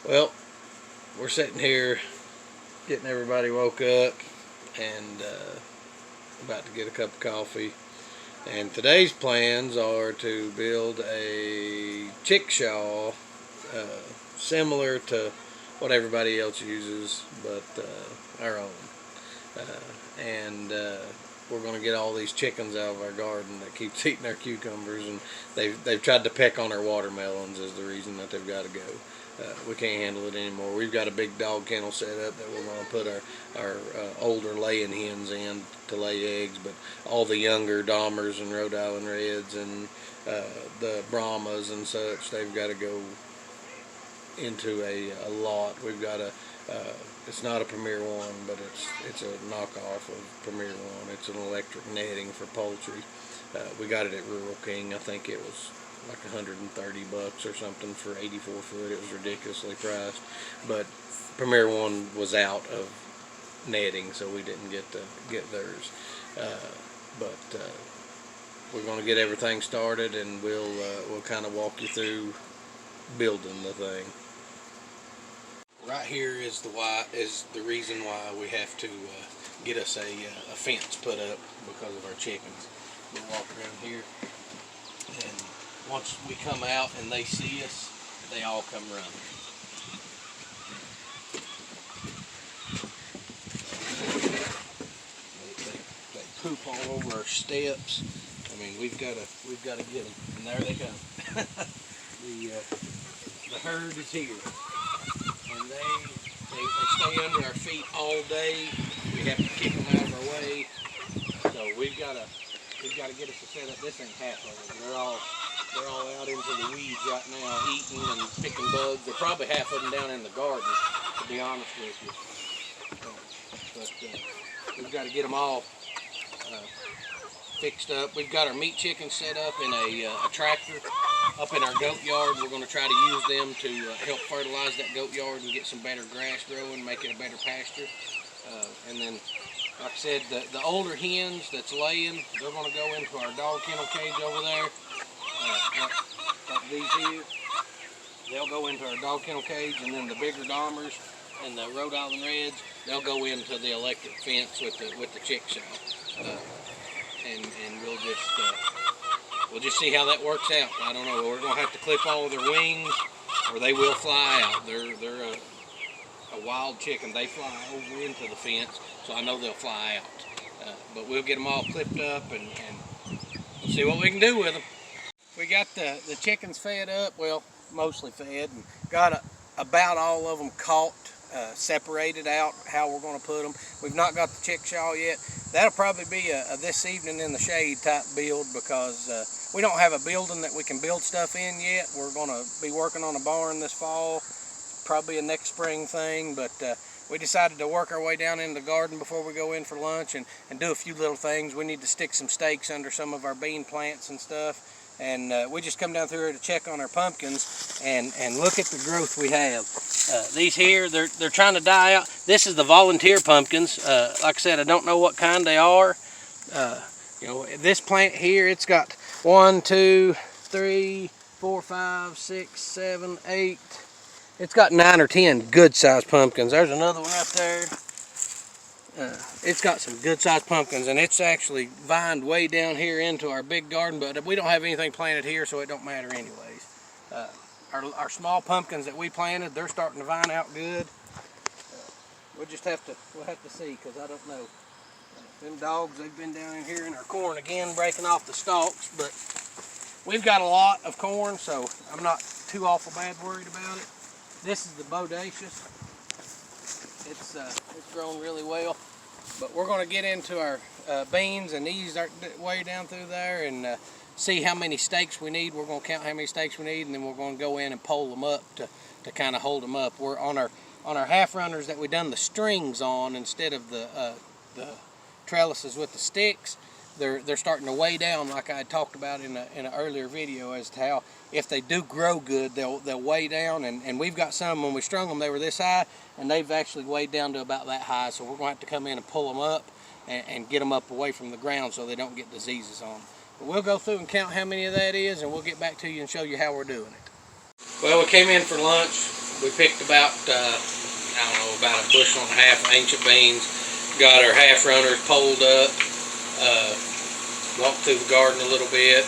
Well, we're sitting here getting everybody woke up and about to get a cup of coffee. And today's plans are to build a chickshaw similar to what everybody else uses, but our own. And we're going to get all these chickens out of our garden that keeps eating our cucumbers, and they've tried to peck on our watermelons is the reason that they've got to go. We can't handle it anymore. We've got a big dog kennel set up that we're going to put our older laying hens in to lay eggs, but all the younger Dahmers and Rhode Island Reds and the Brahmas and such, they've got to go into a lot. We've got a it's not a Premier One, but it's a knockoff of Premier One. It's an electric netting for poultry. We got it at Rural King. I think it was like $130 or something for 84 foot. It was ridiculously priced, but Premier One was out of netting, so we didn't get theirs. But we're going to get everything started, and we'll kind of walk you through building the thing. Right here is the reason why we have to get us a fence put up because of our chickens. We'll walk around here, and once we come out and they see us, they all come running. They poop all over our steps. I mean, we've got to get them, and there they come. The herd is here, and they stay under our feet all day. We have to kick them out of our way, so we've got to get us a setup. This ain't half of them. They're all out into the weeds right now, eating and picking bugs. They're probably half of them down in the garden, to be honest with you. But we've got to get them all fixed up. We've got our meat chickens set up in a tractor up in our goat yard. We're going to try to use them to help fertilize that goat yard and get some better grass growing, make it a better pasture. And then, like I said, the older hens that's laying, they're going to go into our dog kennel cage over there. Like these here, they'll go into our dog kennel cage, and then the bigger Dahmers and the Rhode Island Reds, they'll go into the electric fence with the chickshaw. And we'll just see how that works out. I don't know. We're gonna have to clip all of their wings, or they will fly out. They're a wild chicken. They fly over into the fence, so I know they'll fly out. But we'll get them all clipped up and we'll see what we can do with them. We got the chickens fed up, well, mostly fed, and got about all of them caught, separated out how we're going to put them. We've not got the chickshaw yet. That'll probably be a this evening in the shade type build, because we don't have a building that we can build stuff in yet. We're going to be working on a barn this fall, probably a next spring thing, but we decided to work our way down in the garden before we go in for lunch and do a few little things. We need to stick some stakes under some of our bean plants and stuff. And we just come down through here to check on our pumpkins and look at the growth we have. These here, they're trying to die out. This is the volunteer pumpkins. Like I said, I don't know what kind they are. You know, this plant here, it's got 1, 2, 3, 4, 5, 6, 7, 8. It's got 9 or 10 good-sized pumpkins. There's another one up there. It's got some good-sized pumpkins, and it's actually vined way down here into our big garden, but we don't have anything planted here, so it don't matter anyways. Our small pumpkins that we planted, they're starting to vine out good. We'll have to see, because I don't know. Them dogs, they've been down in here in our corn again, breaking off the stalks, but we've got a lot of corn, so I'm not too awful bad worried about it. This is the bodacious. It's grown really well, but we're going to get into our beans and ease our way down through there and see how many stakes we need. We're going to count how many stakes we need, and then we're going to go in and pole them up to kind of hold them up. We're on our half runners that we done the strings on instead of the trellises with the sticks. They're starting to weigh down, like I had talked about in an earlier video, as to how if they do grow good, they'll weigh down. And we've got some, when we strung them, they were this high, and they've actually weighed down to about that high. So we're going to have to come in and pull them up and get them up away from the ground so they don't get diseases on them. But we'll go through and count how many of that is, and we'll get back to you and show you how we're doing it. Well, we came in for lunch. we picked about, I don't know, about a bushel and a half of ancient beans. Got our half runners poled up. Walked through the garden a little bit,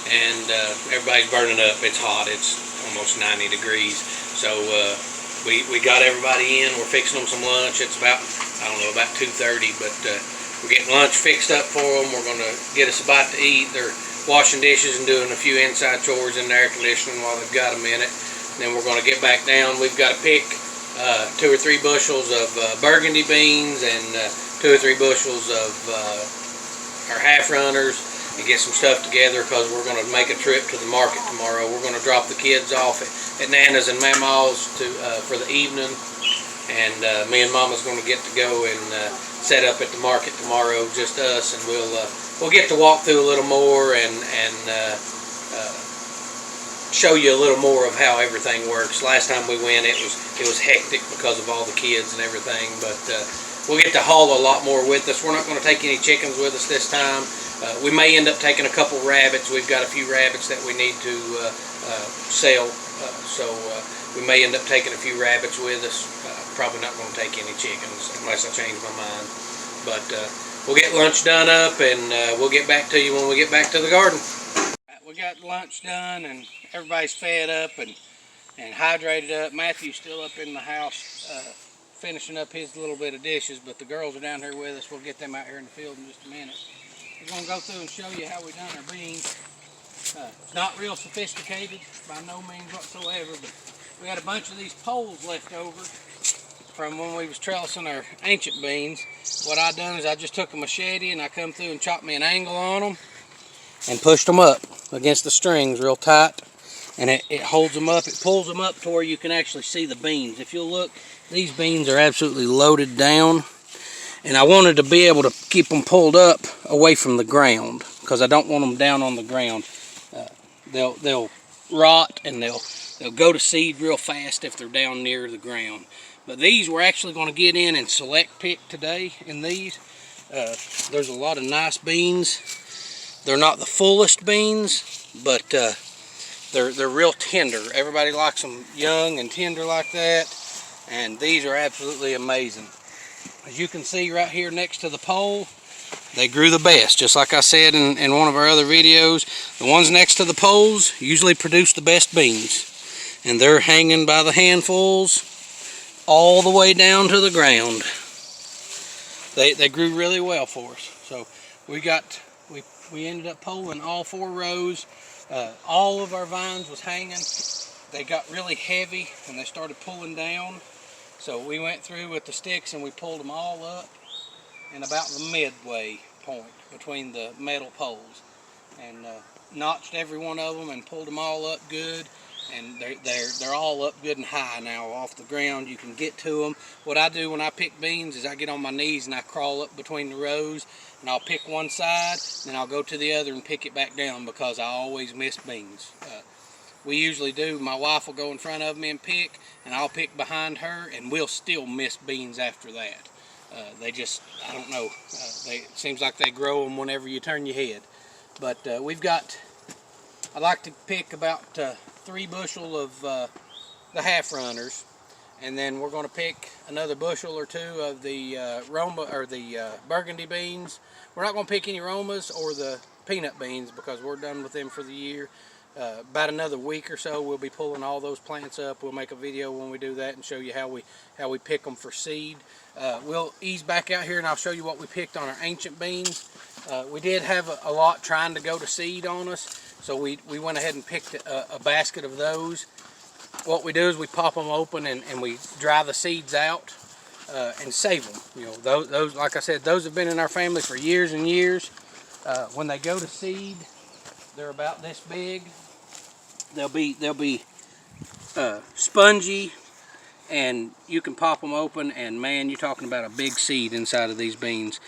and everybody's burning up. It's hot. It's almost 90 degrees. So we got everybody in. We're fixing them some lunch. It's about, I don't know, about 2:30, but we're getting lunch fixed up for them. We're going to get us a bite to eat. They're washing dishes and doing a few inside chores in the air conditioning while they've got a minute. Then we're going to get back down. We've got to pick 2 or 3 bushels of burgundy beans and 2 or 3 bushels of our half runners and get some stuff together, because we're going to make a trip to the market tomorrow. We're going to drop the kids off at Nana's and Mama's for the evening, and me and Mama's going to get to go and set up at the market tomorrow, just us, and we'll get to walk through a little more and show you a little more of how everything works. Last time we went, it was hectic because of all the kids and everything, but we'll get to haul a lot more with us. We're not going to take any chickens with us this time. We may end up taking a couple rabbits. We've got a few rabbits that we need to sell, so we may end up taking a few rabbits with us. Probably not going to take any chickens unless I change my mind. But we'll get lunch done up, and we'll get back to you when we get back to the garden. We got lunch done, and everybody's fed up and hydrated up. Matthew's still up in the house finishing up his little bit of dishes, but the girls are down here with us. We'll get them out here in the field in just a minute. We're going to go through and show you how we done our beans. It's not real sophisticated by no means whatsoever, but we had a bunch of these poles left over from when we was trellising our ancient beans. What I done is I just took a machete and I come through and chopped me an angle on them and pushed them up against the strings real tight, and it holds them up. It pulls them up to where you can actually see the beans. If you'll look, these beans are absolutely loaded down, and I wanted to be able to keep them pulled up away from the ground, because I don't want them down on the ground. They'll rot, and they'll go to seed real fast if they're down near the ground. But these we're actually going to get in and select pick today in these. There's a lot of nice beans. They're not the fullest beans, but they're real tender. Everybody likes them young and tender like that, and these are absolutely amazing. As you can see right here next to the pole, they grew the best. Just like I said in one of our other videos, the ones next to the poles usually produce the best beans, and they're hanging by the handfuls all the way down to the ground. They grew really well for us. So we ended up pulling all 4 rows. All of our vines was hanging. They got really heavy and they started pulling down. So we went through with the sticks and we pulled them all up in about the midway point between the metal poles, and notched every one of them and pulled them all up good. And they're all up good and high now off the ground. You can get to them. What I do when I pick beans is I get on my knees and I crawl up between the rows, and I'll pick one side, then I'll go to the other and pick it back down, because I always miss beans. We usually do. My wife will go in front of me and pick, and I'll pick behind her, and we'll still miss beans after that. They just, I don't know, it seems like they grow them whenever you turn your head. But I like to pick about 3 bushel of the half runners, and then we're going to pick another bushel or 2 of the Roma or the burgundy beans. We're not going to pick any Romas or the peanut beans, because we're done with them for the year. About another week or so we'll be pulling all those plants up. We'll make a video when we do that and show you how we pick them for seed. We'll ease back out here and I'll show you what we picked on our ancient beans. We did have a lot trying to go to seed on us, so we went ahead and picked a basket of those. What we do is we pop them open and we dry the seeds out and save them. You know, those, like I said, those have been in our family for years and years. When they go to seed, they're about this big. They'll be spongy, and you can pop them open, and man, you're talking about a big seed inside of these beans.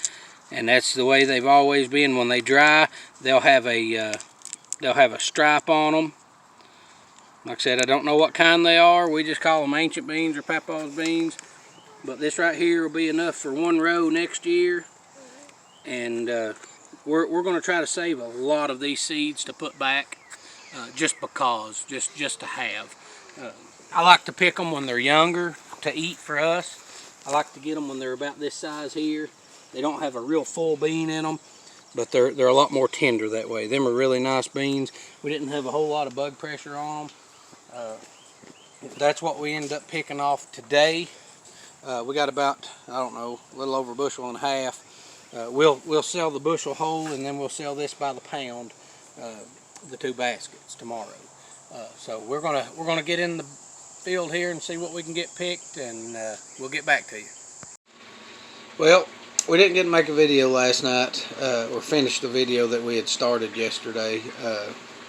And that's the way they've always been. When they dry, they'll have a stripe on them. Like I said, I don't know what kind they are. We just call them ancient beans or Papa's beans. But this right here will be enough for 1 row next year. And we're going to try to save a lot of these seeds to put back, just because, just to have. I like to pick them when they're younger to eat for us. I like to get them when they're about this size here. They don't have a real full bean in them, but they're a lot more tender that way. Them are really nice beans. We didn't have a whole lot of bug pressure on them. That's what we ended up picking off today. We got about, I don't know, a little over a bushel and a half. We'll sell the bushel whole, and then we'll sell this by the pound, the 2 baskets tomorrow. So we're gonna get in the field here and see what we can get picked, and we'll get back to you. Well, we didn't get to make a video last night, or finish the video that we had started yesterday.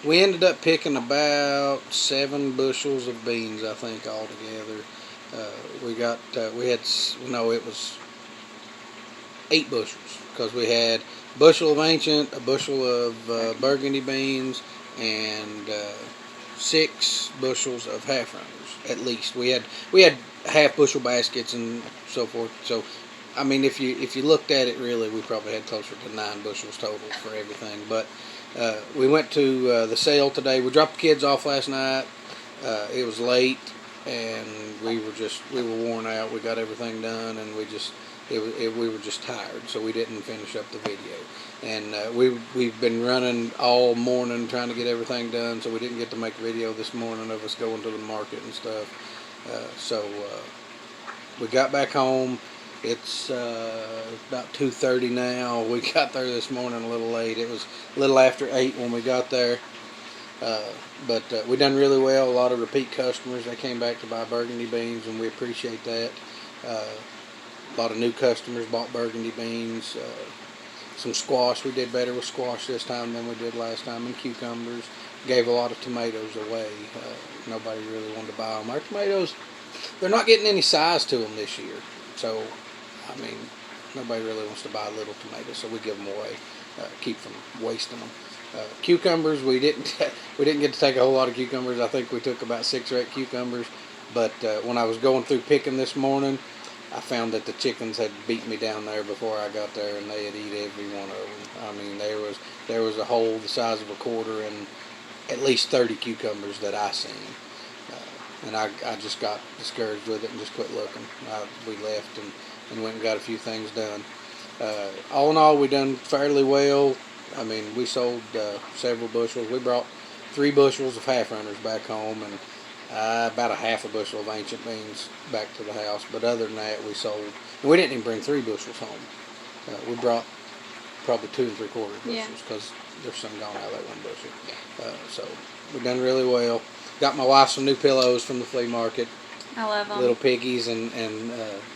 We ended up picking about 7 bushels of beans, I think, altogether. It was 8 bushels, because we had a bushel of ancient, a bushel of burgundy beans, and 6 bushels of half runners at least. We had half bushel baskets and so forth. So, I mean, if you looked at it, really, we probably had closer to 9 bushels total for everything. But we went to the sale today. We dropped the kids off last night. It was late, and we were worn out. We got everything done, and we were just tired, so we didn't finish up the video. And we've been running all morning trying to get everything done, so we didn't get to make a video this morning of us going to the market and stuff. So we got back home. It's about 2:30 now. We got there this morning a little late. It was a little after 8 when we got there. But we done really well. A lot of repeat customers. They came back to buy burgundy beans, and we appreciate that. A lot of new customers bought burgundy beans. Some squash. We did better with squash this time than we did last time, and cucumbers. Gave a lot of tomatoes away. Nobody really wanted to buy them. Our tomatoes, they're not getting any size to them this year. So, I mean, nobody really wants to buy little tomatoes, so we give them away. Keep from wasting them. Cucumbers, we didn't get to take a whole lot of cucumbers. I think we took about 6 or 8 cucumbers. But when I was going through picking this morning, I found that the chickens had beat me down there before I got there, and they had eat every one of them. I mean, there was a hole the size of a quarter and at least 30 cucumbers that I seen. And I just got discouraged with it and just quit looking. We left and went and got a few things done. All in all, we done fairly well. I mean, we sold several bushels. We brought 3 bushels of half runners back home, and about a half a bushel of ancient beans back to the house. But other than that, we sold. And we didn't even bring 3 bushels home. We brought probably 2 3/4 bushels, because there's some gone out of that 1 bushel. So we done really well. Got my wife some new pillows from the flea market. I love them. Little piggies, and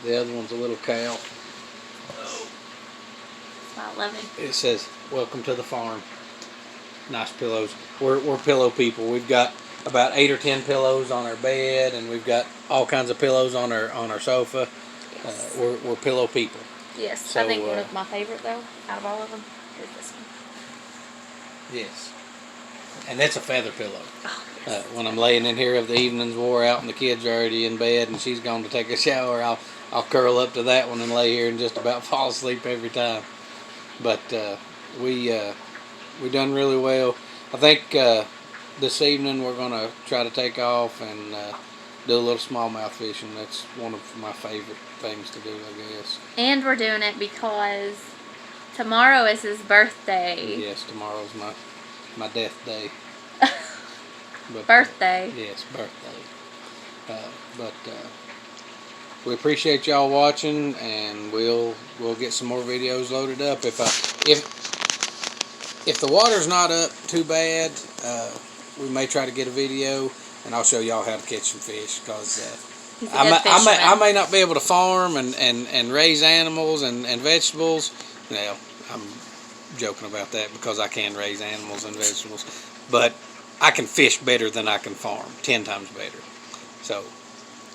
the other one's a little cow. I love it. It says, "Welcome to the farm." Nice pillows. We're pillow people. We've got about 8 or 10 pillows on our bed, and we've got all kinds of pillows on our sofa. Yes. We're pillow people. Yes, so, I think one of my favorite, though, out of all of them, is this one. Yes. And that's a feather pillow. Oh, yes. When I'm laying in here, if the evening's wore out and the kids are already in bed and she's gone to take a shower, I'll curl up to that one and lay here and just about fall asleep every time. But we done really well. I think this evening we're going to try to take off and do a little smallmouth fishing. That's one of my favorite things to do, I guess. And we're doing it because tomorrow is his birthday. Yes, tomorrow's my death day. But, birthday. Yes, birthday. But we appreciate y'all watching, and we'll get some more videos loaded up. If the water's not up too bad, we may try to get a video, and I'll show y'all how to catch some fish, because I may not be able to farm and raise animals and vegetables. Now, I'm joking about that, because I can raise animals and vegetables, but I can fish better than I can farm, 10 times better. So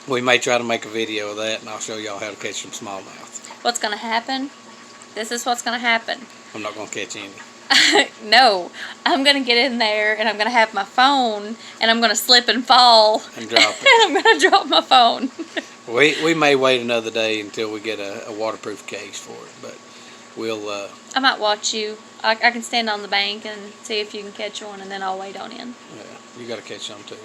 we may try to make a video of that, and I'll show y'all how to catch some smallmouth. What's going to happen? This is what's going to happen. I'm not going to catch any. No, I'm going to get in there, and I'm going to have my phone, and I'm going to slip and fall. And drop it. And I'm going to drop my phone. We may wait another day until we get a waterproof case for it, but we'll... I might watch you. I can stand on the bank and see if you can catch one, and then I'll wait on in. Yeah, you got to catch some too.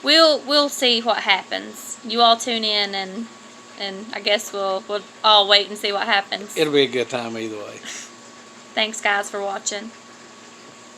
we'll see what happens. You all tune in, and I guess we'll all wait and see what happens. It'll be a good time either way. Thanks, guys, for watching.